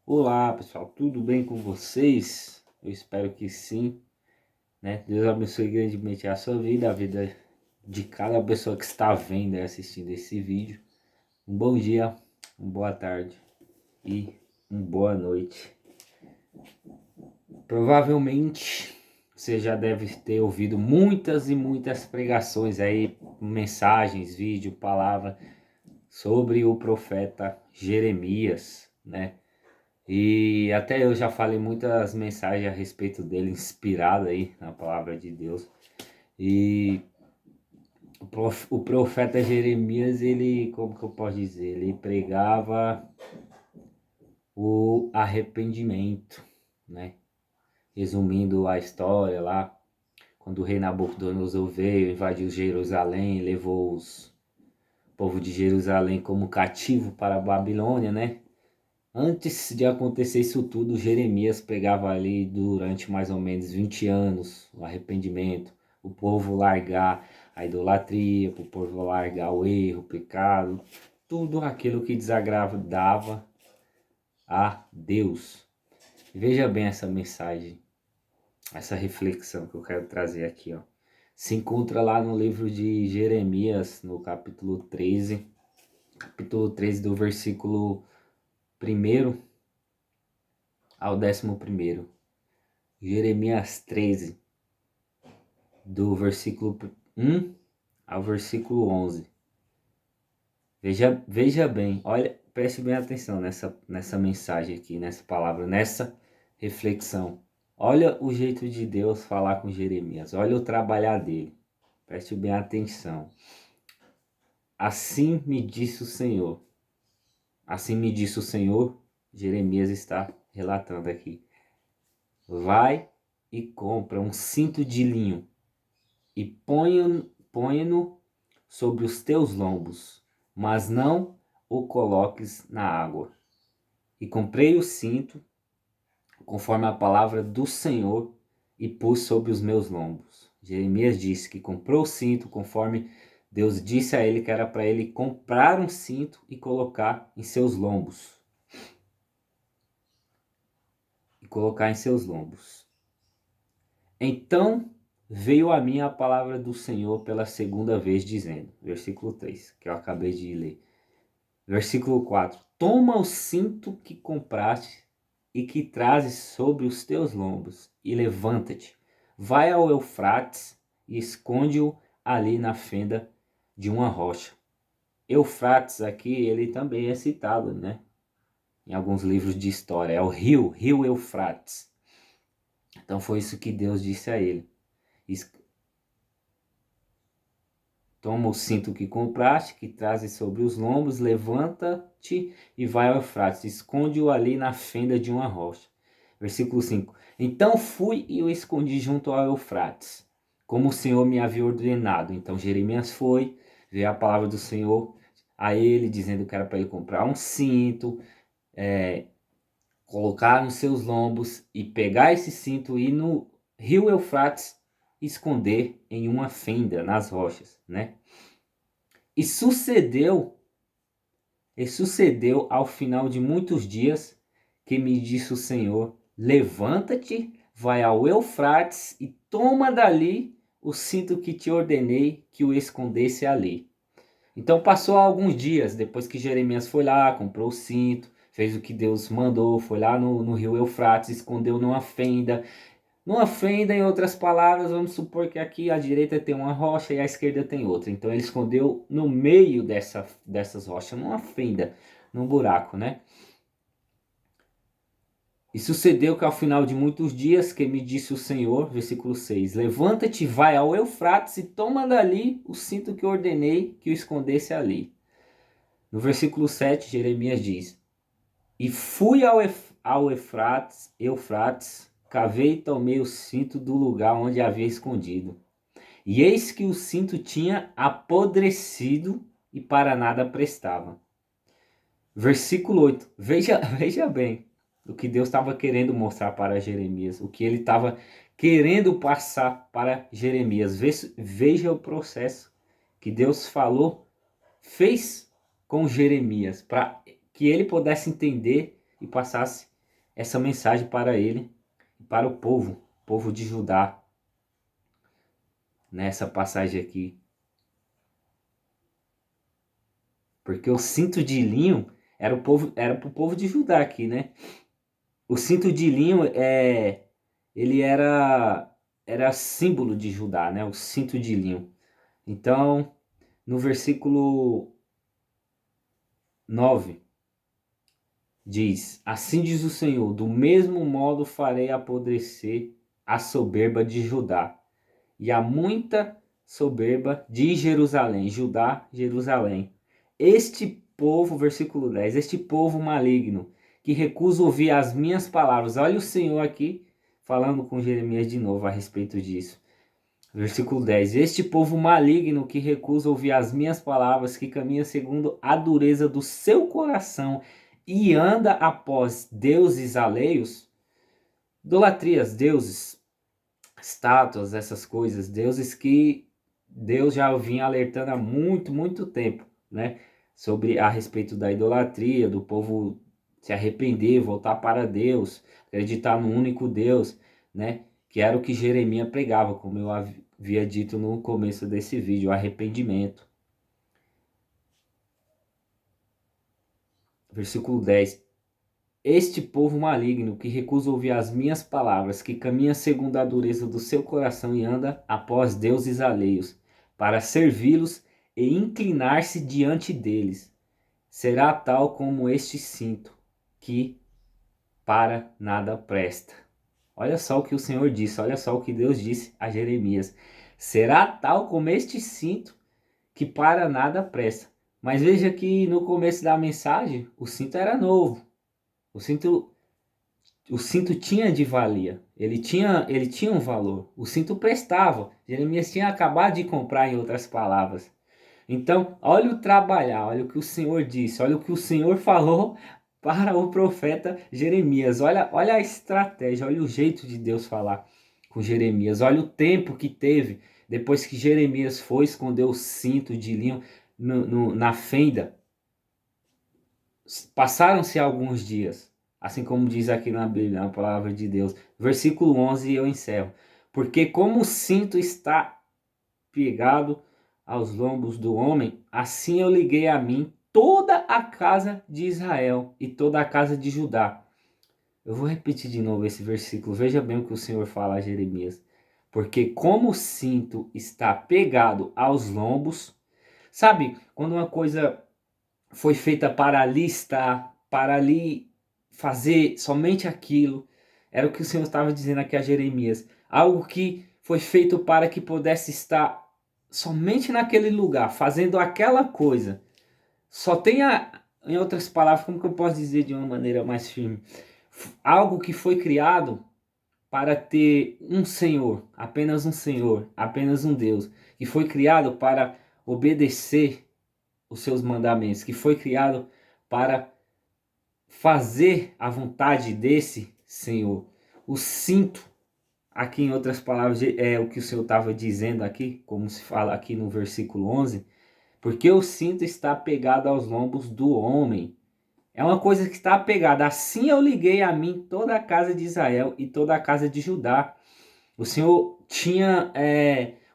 Olá, pessoal, tudo bem com vocês? Eu espero que sim, né? Deus abençoe grandemente a sua vida, a vida de cada pessoa que está vendo e assistindo esse vídeo. Um bom dia, uma boa tarde e uma boa noite. Provavelmente você já deve ter ouvido muitas e muitas pregações aí, mensagens, vídeo, palavra sobre o profeta Jeremias, né? E até eu já falei muitas mensagens a respeito dele, inspirado aí na palavra de Deus. E o profeta Jeremias, ele, como que eu posso dizer? Ele pregava o arrependimento, né? Resumindo a história lá, quando o rei Nabucodonosor veio, invadiu Jerusalém, levou o povo de Jerusalém como cativo para a Babilônia, né? Antes de acontecer isso tudo, Jeremias pregava ali durante mais ou menos 20 anos o arrependimento, o povo largar a idolatria, o povo largar o erro, o pecado, tudo aquilo que desagradava a Deus. Veja bem essa mensagem, essa reflexão que eu quero trazer aqui, ó. Se encontra lá no livro de Jeremias, no capítulo 13 do versículo 1º ao 11º. Jeremias 13, do versículo 1 ao versículo 11. Veja bem, olha, preste bem atenção nessa mensagem aqui, nessa palavra, nessa reflexão. Olha o jeito de Deus falar com Jeremias, olha o trabalhar dele. Preste bem atenção. Assim me disse o Senhor. Assim me disse o Senhor, Jeremias está relatando aqui. Vai e compra um cinto de linho e põe-no sobre os teus lombos, mas não o coloques na água. E comprei o cinto, conforme a palavra do Senhor, e pus sobre os meus lombos. Jeremias disse que comprou o cinto conforme Deus disse a ele que era para ele comprar um cinto e colocar em seus lombos. Então veio a mim a palavra do Senhor pela segunda vez, dizendo, versículo 3, que eu acabei de ler. Versículo 4. Toma o cinto que compraste e que trazes sobre os teus lombos, e levanta-te. Vai ao Eufrates e esconde-o ali na fenda de uma rocha. Eufrates aqui, ele também é citado, né? Em alguns livros de história. É o rio Eufrates. Então foi isso que Deus disse a ele. Toma o cinto que compraste, que trazes sobre os lombos, levanta-te e vai ao Eufrates, esconde-o ali na fenda de uma rocha. Versículo 5. Então fui e o escondi junto ao Eufrates, como o Senhor me havia ordenado. Então Jeremias foi, veio a palavra do Senhor a ele, dizendo que era para ele comprar um cinto, colocar nos seus lombos e pegar esse cinto e ir no rio Eufrates esconder em uma fenda nas rochas, né? E sucedeu ao final de muitos dias que me disse o Senhor: levanta-te, vai ao Eufrates e toma dali o cinto que te ordenei que o escondesse ali. Então passou alguns dias depois que Jeremias foi lá, comprou o cinto, fez o que Deus mandou, foi lá no rio Eufrates, escondeu numa fenda. Numa fenda, em outras palavras, vamos supor que aqui à direita tem uma rocha e à esquerda tem outra. Então ele escondeu no meio dessas rochas, numa fenda, num buraco, né? E sucedeu que ao final de muitos dias que me disse o Senhor, versículo 6, levanta-te, vai ao Eufrates e toma dali o cinto que ordenei que o escondesse ali. No versículo 7, Jeremias diz, e fui ao Eufrates, cavei e tomei o cinto do lugar onde havia escondido. E eis que o cinto tinha apodrecido e para nada prestava. Versículo 8. Veja bem o que Deus estava querendo mostrar para Jeremias. O que ele estava querendo passar para Jeremias. Veja o processo que Deus fez com Jeremias. Para que ele pudesse entender e passasse essa mensagem para ele e para o povo de Judá, nessa passagem aqui. Porque o cinto de linho era para o povo de Judá aqui, né? O cinto de linho ele era símbolo de Judá, né? O cinto de linho. Então, no versículo 9, diz: Assim diz o Senhor, do mesmo modo farei apodrecer a soberba de Judá e a muita soberba de Jerusalém, Judá, Jerusalém. Este povo, versículo 10, este povo maligno que recusa ouvir as minhas palavras. Olha o Senhor aqui falando com Jeremias de novo a respeito disso. Versículo 10, este povo maligno que recusa ouvir as minhas palavras, que caminha segundo a dureza do seu coração e anda após deuses alheios, idolatrias, deuses, estátuas, essas coisas, deuses que Deus já vinha alertando há muito, muito tempo, né? Sobre a respeito da idolatria, do povo se arrepender, voltar para Deus, acreditar no único Deus, né? Que era o que Jeremias pregava, como eu havia dito no começo desse vídeo, o arrependimento. Versículo 10. Este povo maligno que recusa ouvir as minhas palavras, que caminha segundo a dureza do seu coração e anda após deuses alheios, para servi-los e inclinar-se diante deles, será tal como este cinto, que para nada presta. Olha só o que o Senhor disse, olha só o que Deus disse a Jeremias. Será tal como este cinto, que para nada presta. Mas veja que no começo da mensagem, o cinto era novo. O cinto tinha de valia, ele tinha um valor, o cinto prestava, Jeremias tinha acabado de comprar, em outras palavras. Então, olha o trabalhar, olha o que o Senhor disse, olha o que o Senhor falou para o profeta Jeremias, olha a estratégia, olha o jeito de Deus falar com Jeremias, olha o tempo que teve depois que Jeremias foi esconder o cinto de linho na fenda. Passaram-se alguns dias, assim como diz aqui na Bíblia, na palavra de Deus. Versículo 11 eu encerro. Porque como o cinto está pegado aos lombos do homem, assim eu liguei a mim toda a casa de Israel e toda a casa de Judá. Eu vou repetir de novo esse versículo. Veja bem o que o Senhor fala a Jeremias. Porque como o cinto está pegado aos lombos, sabe, quando uma coisa foi feita para ali estar, para ali fazer somente aquilo. Era o que o Senhor estava dizendo aqui a Jeremias. Algo que foi feito para que pudesse estar somente naquele lugar, fazendo aquela coisa. Só tenha, em outras palavras, como que eu posso dizer de uma maneira mais firme? Algo que foi criado para ter um Senhor, apenas um Deus, que foi criado para obedecer os seus mandamentos, que foi criado para fazer a vontade desse Senhor. O cinto, aqui em outras palavras, é o que o Senhor estava dizendo aqui, como se fala aqui no versículo 11, porque o cinto está pegado aos lombos do homem. É uma coisa que está apegada. Assim eu liguei a mim toda a casa de Israel e toda a casa de Judá. O Senhor tinha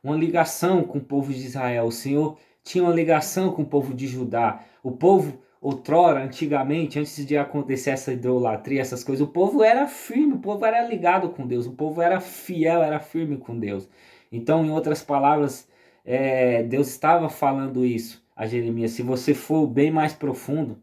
uma ligação com o povo de Israel. O Senhor tinha uma ligação com o povo de Judá. O povo, outrora, antigamente, antes de acontecer essa idolatria, essas coisas, o povo era firme, o povo era ligado com Deus, o povo era fiel, era firme com Deus. Então, em outras palavras, Deus estava falando isso a Jeremias. Se você for bem mais profundo,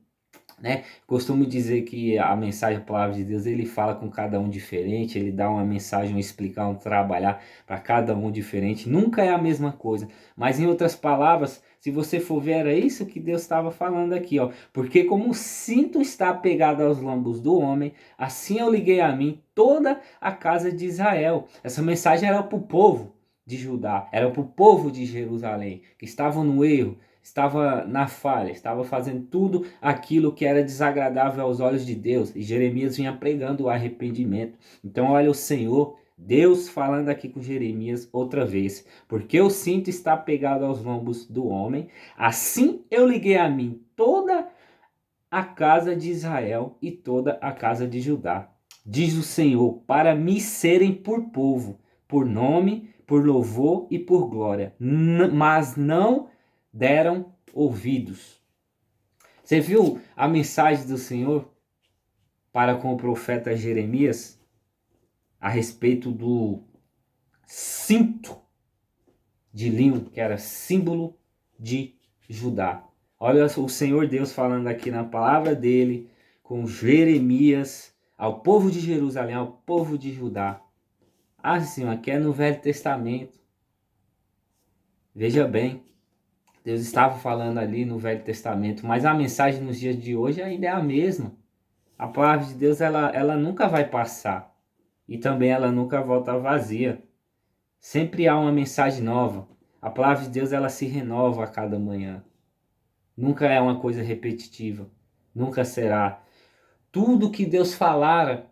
né? Costumo dizer que a mensagem, a palavra de Deus, ele fala com cada um diferente, ele dá uma mensagem, um explicar, um trabalhar para cada um diferente, nunca é a mesma coisa, mas em outras palavras, se você for ver, era isso que Deus estava falando aqui, ó, porque como o cinto está pegado aos lombos do homem, assim eu liguei a mim toda a casa de Israel. Essa mensagem era para o povo de Judá, era para o povo de Jerusalém, que estavam no erro, estava na falha, estava fazendo tudo aquilo que era desagradável aos olhos de Deus. E Jeremias vinha pregando o arrependimento. Então olha o Senhor, Deus falando aqui com Jeremias outra vez. Porque o cinto está pegado aos lombos do homem, assim eu liguei a mim toda a casa de Israel e toda a casa de Judá. diz o Senhor, para me serem por povo, por nome, por louvor e por glória, mas não deram ouvidos. Você viu a mensagem do Senhor para com o profeta Jeremias a respeito do cinto de linho, que era símbolo de Judá. Olha o Senhor Deus falando aqui na palavra dele com Jeremias ao povo de Jerusalém, ao povo de Judá. Assim, aqui é no Velho Testamento. Veja bem, Deus estava falando ali no Velho Testamento, mas a mensagem nos dias de hoje ainda é a mesma. A palavra de Deus ela nunca vai passar e também ela nunca volta vazia. Sempre há uma mensagem nova. A palavra de Deus ela se renova a cada manhã. Nunca é uma coisa repetitiva. Nunca será. Tudo que Deus falara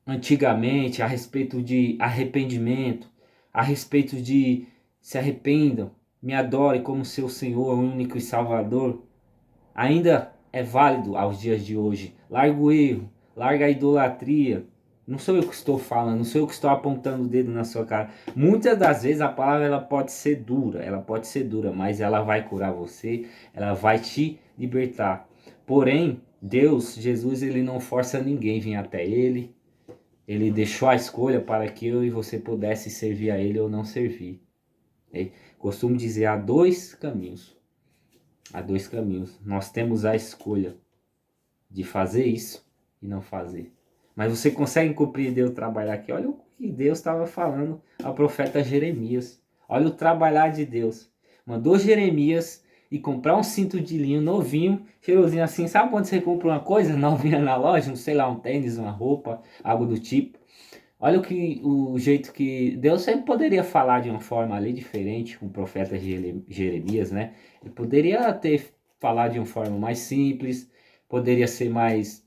antigamente a respeito de arrependimento, a respeito de se arrependam, me adorem como seu Senhor, único e Salvador, ainda é válido aos dias de hoje. Larga o erro, larga a idolatria. Não sou eu que estou falando, não sou eu que estou apontando o dedo na sua cara. Muitas das vezes a palavra ela pode ser dura, mas ela vai curar você, ela vai te libertar. Porém, Deus, Jesus, ele não força ninguém a vir até ele. Ele deixou a escolha para que eu e você pudesse servir a ele ou não servir. Costumo dizer, há dois caminhos. Há dois caminhos. Nós temos a escolha de fazer isso e não fazer. Mas você consegue compreender o trabalhar aqui? Olha o que Deus estava falando ao profeta Jeremias. Olha o trabalhar de Deus. Mandou Jeremias ir comprar um cinto de linho novinho, cheirosinho assim. Sabe quando você compra uma coisa novinha na loja? Um, sei lá, um tênis, uma roupa, algo do tipo. Olha o jeito que Deus sempre poderia falar de uma forma ali diferente com o profeta Jeremias, né? Ele poderia ter falado de uma forma mais simples, poderia ser mais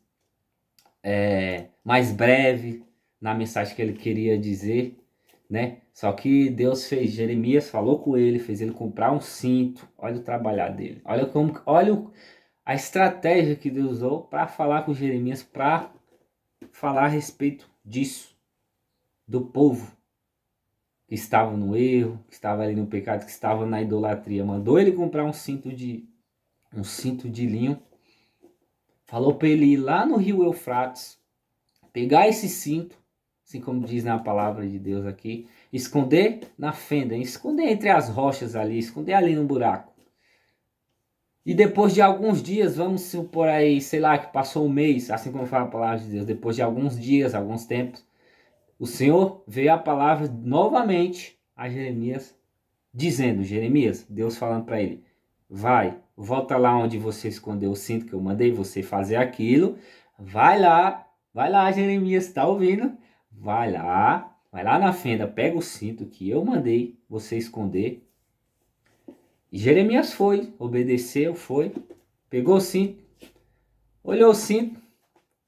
breve na mensagem que ele queria dizer, né? Só que Deus fez, Jeremias falou com ele, fez ele comprar um cinto. Olha o trabalhar dele. Olha a estratégia que Deus usou para falar com Jeremias, para falar a respeito disso, do povo que estava no erro, que estava ali no pecado, que estava na idolatria. Mandou ele comprar um cinto de linho. Falou para ele ir lá no rio Eufrates, pegar esse cinto, assim como diz na palavra de Deus aqui, esconder na fenda, esconder entre as rochas ali, esconder ali no buraco. E depois de alguns dias, vamos supor aí, sei lá, que passou um mês, assim como fala a palavra de Deus, depois de alguns dias, alguns tempos, o Senhor veio a palavra novamente a Jeremias, dizendo, Jeremias, Deus falando para ele, volta lá onde você escondeu o cinto que eu mandei você fazer aquilo, vai lá Jeremias, tá ouvindo? Vai lá na fenda, pega o cinto que eu mandei você esconder. E Jeremias foi, obedeceu, foi, pegou o cinto, olhou o cinto,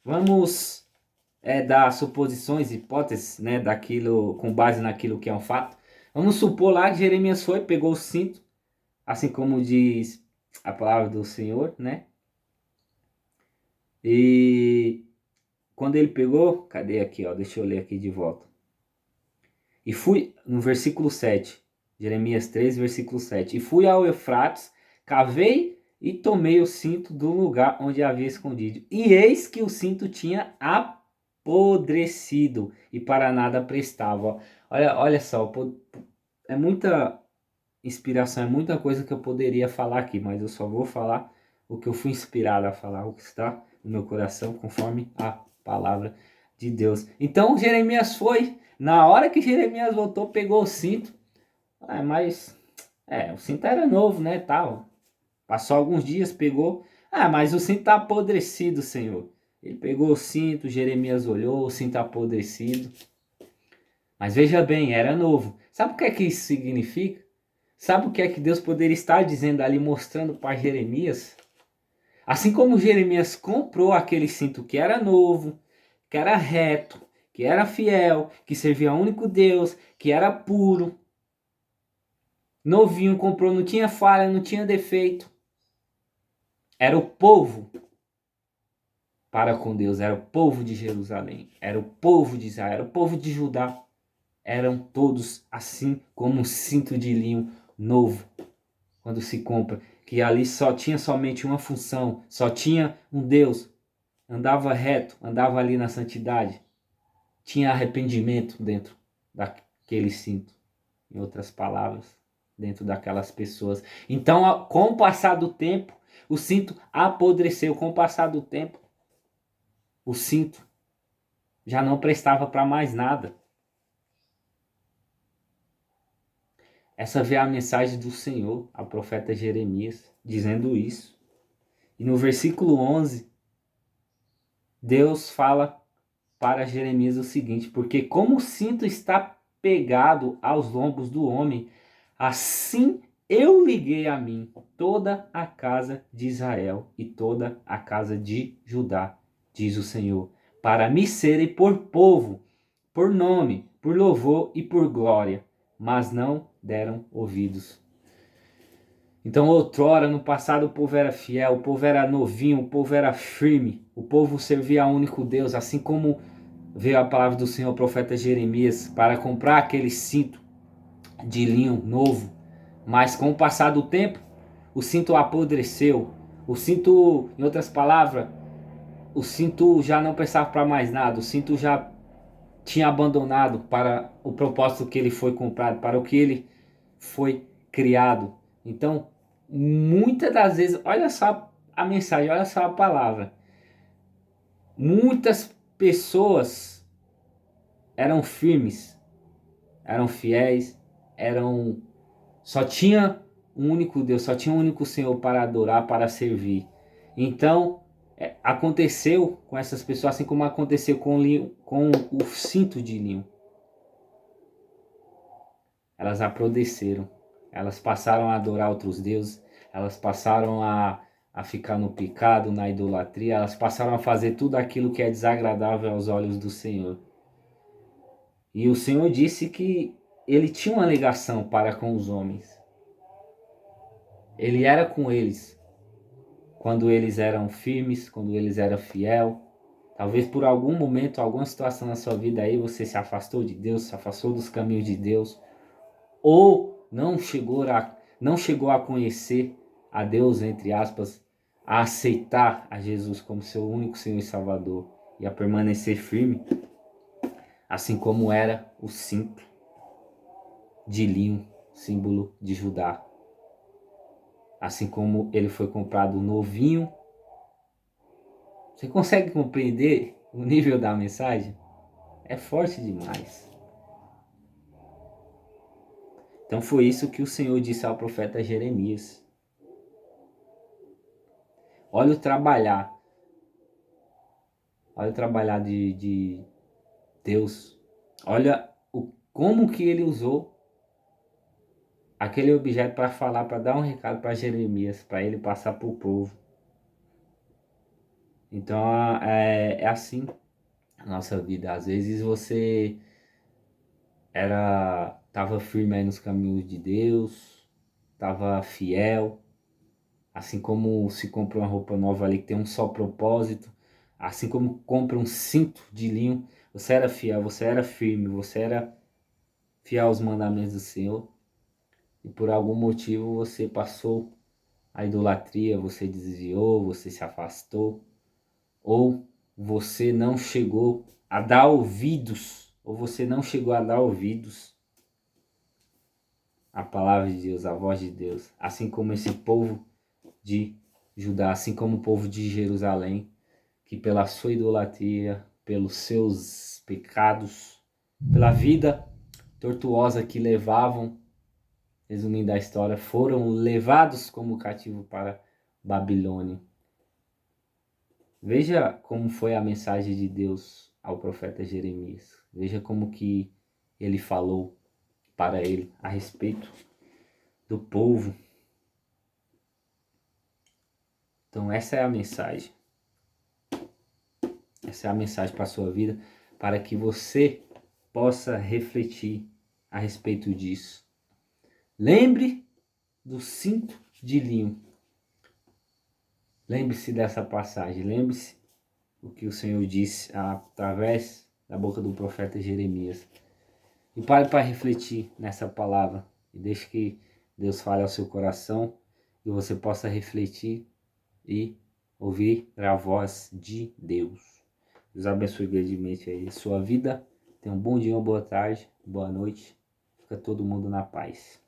vamos dar suposições, hipóteses, né, daquilo, com base naquilo que é um fato. Vamos supor lá que Jeremias foi, pegou o cinto, assim como diz a palavra do Senhor, né? E quando ele pegou, cadê aqui, ó? Deixa eu ler aqui de volta. E fui, no versículo 7, Jeremias 3, versículo 7. E fui ao Eufrates, cavei e tomei o cinto do lugar onde havia escondido. E eis que o cinto tinha apodrecido e para nada prestava. Olha só, é muita inspiração, é muita coisa que eu poderia falar aqui, mas eu só vou falar o que eu fui inspirado a falar, o que está no meu coração, conforme a palavra de Deus. Então Jeremias foi, na hora que Jeremias voltou, pegou o cinto, mas o cinto era novo, né, tal. Passou alguns dias, pegou, mas o cinto está apodrecido, Senhor. Ele pegou o cinto, Jeremias olhou, o cinto apodrecido. Mas veja bem, era novo. Sabe o que é que isso significa? Sabe o que é que Deus poderia estar dizendo ali, mostrando para Jeremias? Assim como Jeremias comprou aquele cinto que era novo, que era reto, que era fiel, que servia ao único Deus, que era puro. Novinho, comprou, não tinha falha, não tinha defeito. Era o povo para com Deus, era o povo de Jerusalém, era o povo de Israel, era o povo de Judá. Eram todos assim como um cinto de linho novo, quando se compra, que ali só tinha somente uma função, só tinha um Deus, andava reto, andava ali na santidade, tinha arrependimento dentro daquele cinto, em outras palavras, dentro daquelas pessoas. Então, com o passar do tempo, o cinto apodreceu, com o passar do tempo, o cinto já não prestava para mais nada. Essa veio a mensagem do Senhor ao profeta Jeremias, dizendo isso. E no versículo 11, Deus fala para Jeremias o seguinte: porque como o cinto está pegado aos lombos do homem, assim eu liguei a mim toda a casa de Israel e toda a casa de Judá, diz o Senhor, para me serem por povo, por nome, por louvor e por glória, mas não deram ouvidos. Então, outrora, no passado, o povo era fiel, o povo era novinho, o povo era firme, o povo servia ao único Deus, assim como veio a palavra do Senhor, o profeta Jeremias, para comprar aquele cinto de linho novo. Mas com o passar do tempo, o cinto apodreceu. O cinto, em outras palavras, o cinto já não prestava para mais nada, o cinto já tinha abandonado para o propósito que ele foi comprado, para o que ele foi criado. Então, muitas das vezes, olha só a mensagem, olha só a palavra. Muitas pessoas eram firmes, eram fiéis, só tinha um único Deus, só tinha um único Senhor para adorar, para servir. Então, aconteceu com essas pessoas, assim como aconteceu com o cinto de linho. Elas apodreceram, elas passaram a adorar outros deuses, elas passaram a ficar no pecado, na idolatria, elas passaram a fazer tudo aquilo que é desagradável aos olhos do Senhor. E o Senhor disse que ele tinha uma ligação para com os homens. Ele era com eles quando eles eram firmes, quando eles eram fiel. Talvez por algum momento, alguma situação na sua vida aí você se afastou de Deus, se afastou dos caminhos de Deus, ou não chegou a conhecer a Deus, entre aspas, a aceitar a Jesus como seu único Senhor e Salvador e a permanecer firme, assim como era o cinto de linho, símbolo de Judá. Assim como ele foi comprado novinho. Você consegue compreender o nível da mensagem? É forte demais. Então foi isso que o Senhor disse ao profeta Jeremias. Olha o trabalhar. Olha o trabalhar de Deus. Olha como que ele usou aquele objeto para falar, para dar um recado para Jeremias, para ele passar para o povo. Então é assim a nossa vida. Às vezes você estava firme aí nos caminhos de Deus, estava fiel, assim como se compra uma roupa nova ali que tem um só propósito, assim como compra um cinto de linho, você era fiel, você era firme, você era fiel aos mandamentos do Senhor, e por algum motivo você passou a idolatria, você desviou, você se afastou, ou você não chegou a dar ouvidos, ou você não chegou a dar ouvidos à palavra de Deus, à voz de Deus, assim como esse povo de Judá, assim como o povo de Jerusalém, que pela sua idolatria, pelos seus pecados, pela vida tortuosa que levavam, resumindo a história, foram levados como cativo para Babilônia. Veja como foi a mensagem de Deus ao profeta Jeremias. Veja como que ele falou para ele a respeito do povo. Então essa é a mensagem. Essa é a mensagem para a sua vida, para que você possa refletir a respeito disso. Lembre do cinto de linho. Lembre-se dessa passagem. Lembre-se o que o Senhor disse através da boca do profeta Jeremias. E pare para refletir nessa palavra e deixe que Deus fale ao seu coração e você possa refletir e ouvir a voz de Deus. Deus abençoe grandemente aí a sua vida. Tenha um bom dia, uma boa tarde, boa noite. Fica todo mundo na paz.